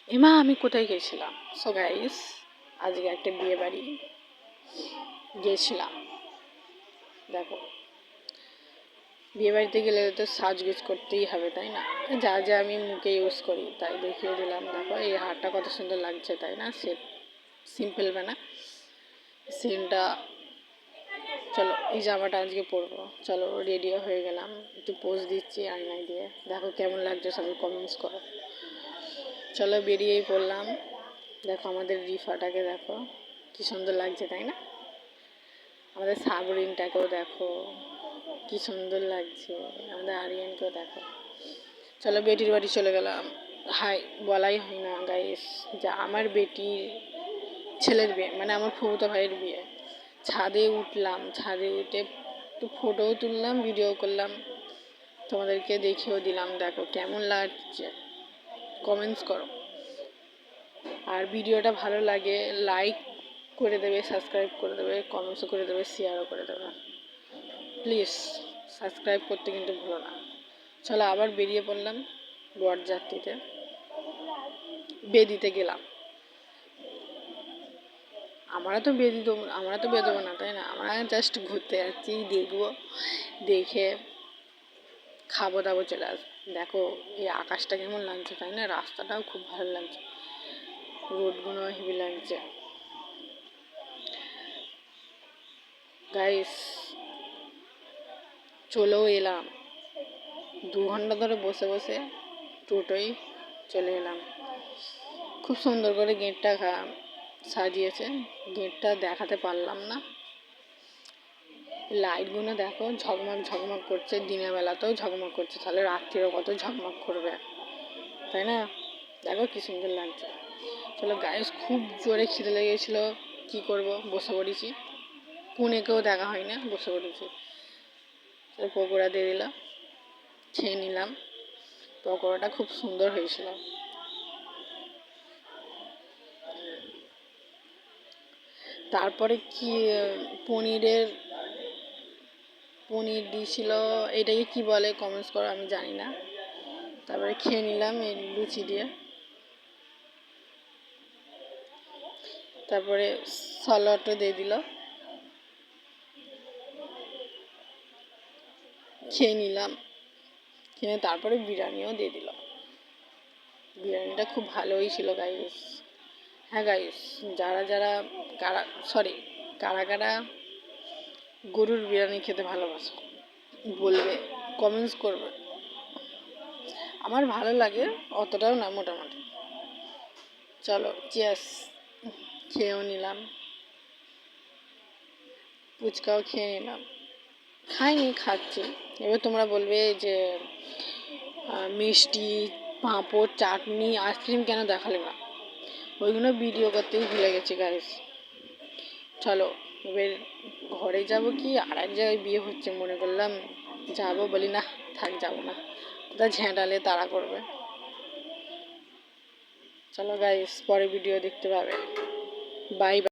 এমা আমি কোথায় গেছিলাম? সো গাইস, আজকে একটা বিয়ে বাড়ি গিয়েছিলাম। দেখো, বিয়ে বাড়িতে গেলে তো সাজগোজ করতেই হবে, তাই না? যা যা আমি মুখে ইউজ করি তাই দেখিয়ে দিলাম। দেখো এই হারটা কত সুন্দর লাগছে, তাই না? সে সিম্পল বানা সিনটা। চলো এই জামাটা আজকে পরবো। চলো রেডিও হয়ে গেলাম, একটু পোজ দিচ্ছি আয়নায় দিয়ে। দেখো কেমন লাগছে, সবাই কমেন্টস করো। চলো বেরিয়েই পড়লাম। দেখো আমাদের রিফাটাকে দেখো কি সুন্দর লাগছে, তাই না? আমাদের সাবরিনটাকেও দেখো কি সুন্দর লাগছে, আমাদের আরিয়ানকেও দেখো। চলো বেটির বাড়ি চলে গেলাম। হাই বলাই হয় না গাইস, যা আমার বেটির ছেলের বিয়ে, মানে আমার ফুফুতো ভাইয়ের বিয়ে। ছাদে উঠলাম, ছাদে উঠে একটু ফটোও তুললাম, ভিডিও করলাম, তোমাদেরকে দেখিয়েও দিলাম। দেখো কেমন লাগছে, কমেন্টস করো। আর ভিডিওটা ভালো লাগে লাইক করে দেবে, সাবস্ক্রাইব করে দেবে, কমেন্টসও করে দেবে, শেয়ারও করে দেবে। প্লিজ সাবস্ক্রাইব করতে কিন্তু ভুলো না। চলো আবার বেরিয়ে পড়লাম বরযাত্রীতে, বেদিতে গেলাম। আমরা তো বেয়ে দেবো না, তাই না? আমরা জাস্ট ঘুরতে যাচ্ছি, দেখবো, দেখে খাবো দাবো চলে আসবো। দেখো এই আকাশটা কেমন লাগছে, তাই না? রাস্তাটাও খুব ভালো লাগছে, রোডগুলো হেভি লাগছে। গাইস চলেও এলাম, 2 ঘন্টা ধরে বসে বসে টোটোই চলে এলাম। খুব সুন্দর করে গেটটা সাজিয়েছে, গেটটা দেখাতে পারলাম না। লাইটগুলো দেখো ঝকমক ঝকমক করছে, দিনের বেলাতেও ঝকমক করছে, তাহলে রাত্রিও কত ঝকমক করবে, তাই না? দেখো কি সুন্দর লাগছে। চলো গাইস, খুব জোরে খিদে লেগেছিল, কি করব, বসে পড়েছি। পুনেকেও দেখা হয় না, বসে পড়েছি। পকোড়া দিয়ে দিল, খেয়ে নিলাম। পকোড়াটা খুব সুন্দর হয়েছিল। তারপরে কি পনির দিয়েছিল, এটাকে কি বলে কমেন্টস করো, আমি জানি না। তারপরে খেয়ে নিলাম এই লুচি দিয়ে। তারপরে স্যালাডও দিয়ে দিল, খেয়ে নিলাম। খেয়ে তারপরে বিরিয়ানিও দিয়ে দিল। বিরিয়ানিটা খুব ভালোই ছিল গাইস। হ্যাঁ গাইস, কারা কারা গরুর বিরিয়ানি খেতে ভালোবাসো বলবে, কমেন্টস করবে। আমার ভালো লাগে, অতটাও না, মোটামুটি। চলো চিয়ার্স। খেয়েও নিলাম, ফুচকাও খেয়ে নিলাম। খাইনি, খাচ্ছি। এবার তোমরা বলবে যে মিষ্টি, পাঁপড়, চাটনি, আইসক্রিম কেন দেখালে না? ওইগুলো ভিডিও করতেই ভুলে গেছি গাইস। চলো এবার ঘরে যাব, কি আর এক জায়গায় বিয়ে হচ্ছে মনে করলাম যাবো, বলি না থাক, যাবো না, কোথাও ঝেঁটালে তাড়া করবে। চলো গাইস, পরে ভিডিও দেখতে পাবে। Bye bye.